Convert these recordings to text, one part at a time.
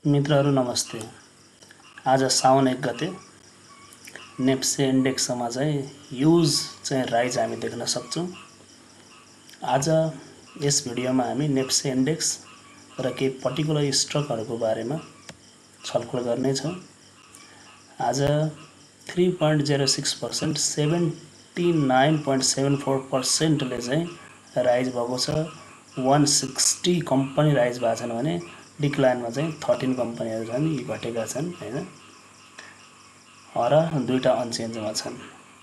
मित्रहरू नमस्ते। आज साउन 1 गते नेप्से इन्डेक्समा चाहिँ ह्युज राइज हामी देख्न सक्छौँ। आज यस भिडियोमा हामी नेप्से इन्डेक्स र केही पर्टिकुलर स्टकहरूको बारेमा छलफल गर्नेछौँ। आज 3.06% 79.74% ले चाहिँ राइज भएको छ। 160 कम्पनी राइज भएको छन् भने डिक्लाइनमा चाहिँ 13 कम्पनीहरू छन्, यी घटेका छन् हैन, र दुईटा अनचेन्जमा छन्।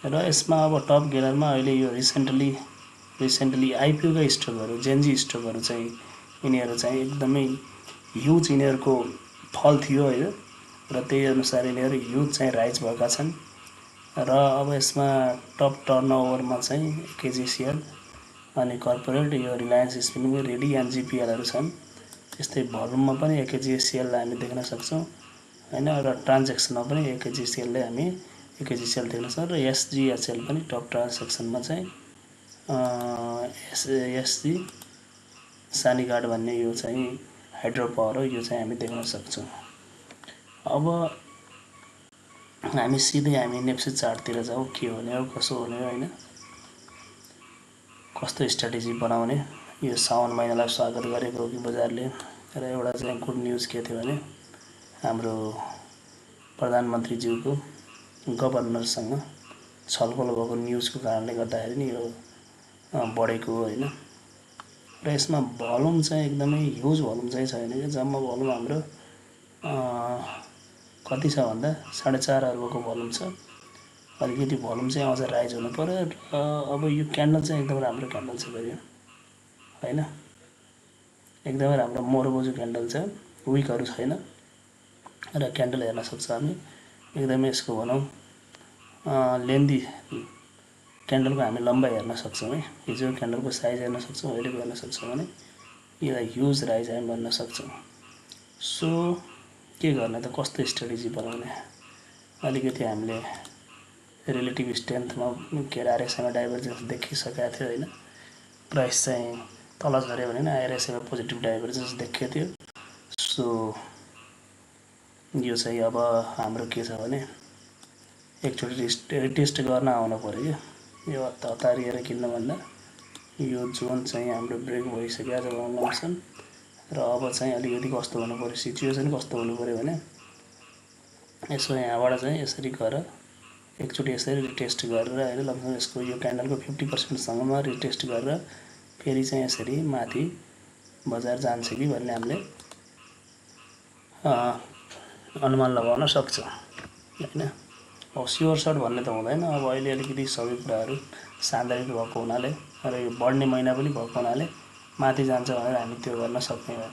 र यसमा अब टप गेनरमा अहिले यो रिसेन्टली आइपिओका स्टकहरू, जेन्जी स्टकहरू चाहिँ यिनीहरू चाहिँ एकदमै ह्युज यिनीहरूको फल थियो हैन, र त्यही अनुसार यिनीहरू ह्युज चाहिँ राइज भएका छन्। र अब यसमा टप टर्नओभरमा चाहिँ केजिसिएल अनि कर्पोरेट यो रिलायन्स स्पिनिङ रेडी एनजिपिएलहरू छन्। त्यस्तै भोल्युममा पनि एकेजिसिएललाई हामी देख्न सक्छौँ हैन, र ट्रान्जेक्सनमा पनि एकेजिसिएललाई हामी एकेजिसिएल देख्न सक्छौँ। र एसजिएचएल पनि टप ट्रान्जेक्सनमा चाहिँ एसजी सानीगाड भन्ने यो चाहिँ हाइड्रो पावर हो, यो चाहिँ हामी देख्न सक्छौँ। अब हामी सिधै हामी नेप्से चार्टतिर जाउँ, के हुने हो कसो हुने हो हैन, कस्तो स्ट्राटेजी बनाउने। यो साउन महिनालाई स्वागत गरेको हो कि बजारले। र एउटा चाहिँ गुड न्युज के थियो भने हाम्रो प्रधानमन्त्रीज्यूको गभर्नरसँग छलफल भएको न्युजको कारणले गर्दाखेरि नि यो बढेको होइन। र यसमा भोल्युम चाहिँ एकदमै ह्युज भोल्युम चाहिँ छैन कि, जम्मा भोल्युम हाम्रो कति छ भन्दा 4.5 अर्बको भोल्युम छ। अलिकति भोल्युम चाहिँ अझ राइज हुनु पर्यो। र अब यो क्यान्डल चाहिँ एकदम राम्रो क्यान्डल छ फेरि हैन, एकदमै राम्रो मोरबोजु क्यान्डल छ, विकहरू छैन। र क्यान्डल हेर्न सक्छ हामी, एकदमै यसको भनौँ लेन्दी क्यान्डलको हामी लम्बाइ हेर्न सक्छौँ है। हिजो क्यान्डलको साइज हेर्न सक्छौँ, अहिलेको हेर्न सक्छौँ भने यसलाई ह्युज राइज हामी भन्न सक्छौँ। सो के गर्ने त, कस्तो स्ट्राटेजी बनाउने, अलिकति हामीले रिलेटिभ स्ट्रेन्थमा के अरे आरएसआईमा डाइभर्जेन्स देखिसकेको थियो होइन। प्राइस चाहिँ तल झऱ्यो भने आरएसआईमा पोजिटिभ डाइभर्जेन्स देखिएको थियो। सो यो चाहिँ अब हाम्रो के छ भने एकचोटि रिटेस्ट गर्न आउनु पऱ्यो क्या, यो हतारिएर किन्नुभन्दा। यो जोन चाहिँ हाम्रो ब्रेक भइसक्यो आज लङसन। र अब चाहिँ अलिकति कस्तो हुनु पऱ्यो, सिचुएसन कस्तो हुनु पऱ्यो भने यसो यहाँबाट चाहिँ यसरी गएर एकचोटि यसरी रिटेस्ट गरेर होइन, लगभग यसको यो क्यान्डलको 50%सम्ममा रिटेस्ट गरेर फेरि चाहिँ यसरी माथि बजार जान्छ कि भन्ने हामीले अनुमान लगाउन सक्छौँ होइन। अब स्योर सर्ट भन्ने त हुँदैन। अब अहिले अलिकति सबै कुराहरू सान्दर्भिक भएको हुनाले र यो बढ्ने महिना पनि भएको हुनाले माथि जान्छ भनेर हामी त्यो गर्न सक्ने भयो।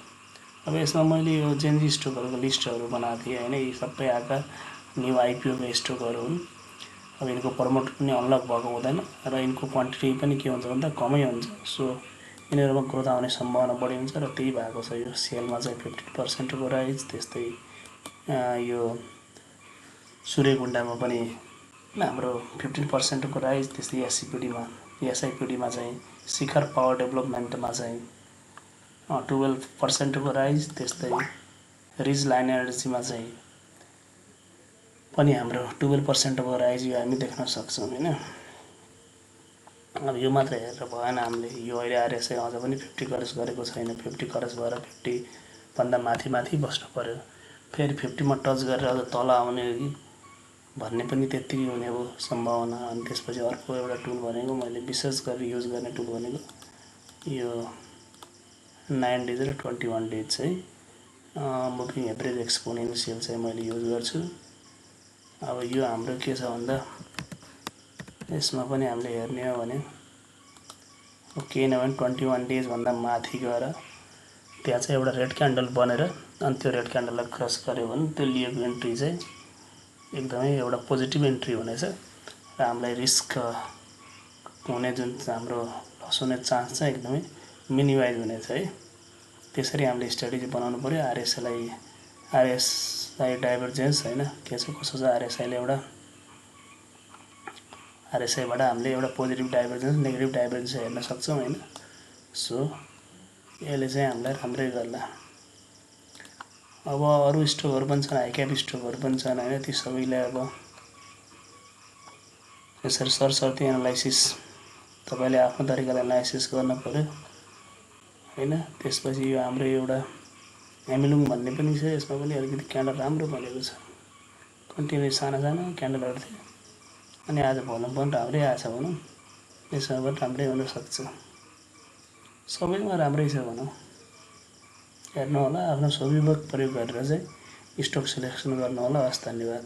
अब यसमा मैले यो जेन्जी स्टकहरूको लिस्टहरू बनाएको थिएँ होइन, यी सबै आएका न्यू आइपिओका स्टकहरू हुन्। अब यिनको प्रमोट पनि अनलक भएको हुँदैन र यिनको क्वान्टिटी पनि के हुन्छ भन्दा कमै हुन्छ। सो यिनीहरूमा ग्रोथ आउने सम्भावना बढी हुन्छ र त्यही भएको छ यो सेलमा चाहिँ 50%को राइज। त्यस्तै यो सूर्यकुण्डमा पनि हाम्रो 15%को राइज। त्यस्तै एसआइपिडीमा चाहिँ शिखर पावर डेभलपमेन्टमा चाहिँ 12%को राइज। त्यस्तै रिज लाइन एनर्जीमा चाहिँ पनि हाम्रो 12%को राइज यो हामी देख्न सक्छौँ होइन। अब यो मात्र हेरेर भएन, हामीले यो अहिले आरएसआई अझ पनि 50 क्रस गरेको छैन। 50 क्रस भएर 50 भन्दा माथि बस्नु पर्यो, फेरि 50मा टच गरेर अझ तल आउने हो कि भन्ने पनि त्यत्तिकै हुने हो सम्भावना। अनि त्यसपछि अर्को एउटा टुल भनेको मैले विशेष गरेर युज गर्ने टुल भनेको यो 9 डेज र 21 डेज चाहिँ मुभिङ एभरेज एक्सपोनेन्सियल चाहिँ मैले युज गर्छु। अब यो हाम्रो के छ भन्दा यसमा पनि हामीले हेर्ने हो भने केही नभए 21 डेजभन्दा माथि गएर त्यहाँ चाहिँ एउटा रेड क्यान्डल बनेर अनि त्यो रेड क्यान्डललाई क्रस गर्यो भने त्यो लिएको इन्ट्री चाहिँ एकदमै एउटा पोजिटिभ इन्ट्री हुनेछ र हामीलाई रिस्क हुने जुन हाम्रो लस हुने चान्स चाहिँ एकदमै मिनिमाइज हुनेछ है। त्यसरी हामीले स्ट्राटेजी बनाउनु पऱ्यो। आरएसआई डाइभर्जेन्स होइन के छ कसो छ, आरएसआईबाट हामीले एउटा पोजिटिभ डाइभर्जेन्स नेगेटिभ डाइभर्जेन्स हेर्न सक्छौँ होइन। सो यसले चाहिँ हामीलाई राम्रै गर्ला। अब अरू स्टकहरू पनि छन्, हाइक्याप स्टकहरू पनि छन् होइन। ती सबैलाई अब यसरी सरसर्ती एनालाइसिस तपाईँले आफ्नो तरिकाले एनालाइसिस गर्न पर्यो होइन। त्यसपछि यो हाम्रो एउटा एमिलुङ भन्ने पनि छ, यसमा पनि अलिकति क्यान्डल राम्रो बनेको छ। कन्टिन्यू साना साना क्यान्डलहरू थियो, अनि आज भोल्युम पनि राम्रै आएछ भनौँ। यसमा पनि राम्रै हुनसक्छ, सबैमा राम्रै छ भनौँ। हेर्नु होला, आफ्नो स्वविवेक प्रयोग गरेर चाहिँ स्टक सिलेक्सन गर्नु होला। हस्, धन्यवाद।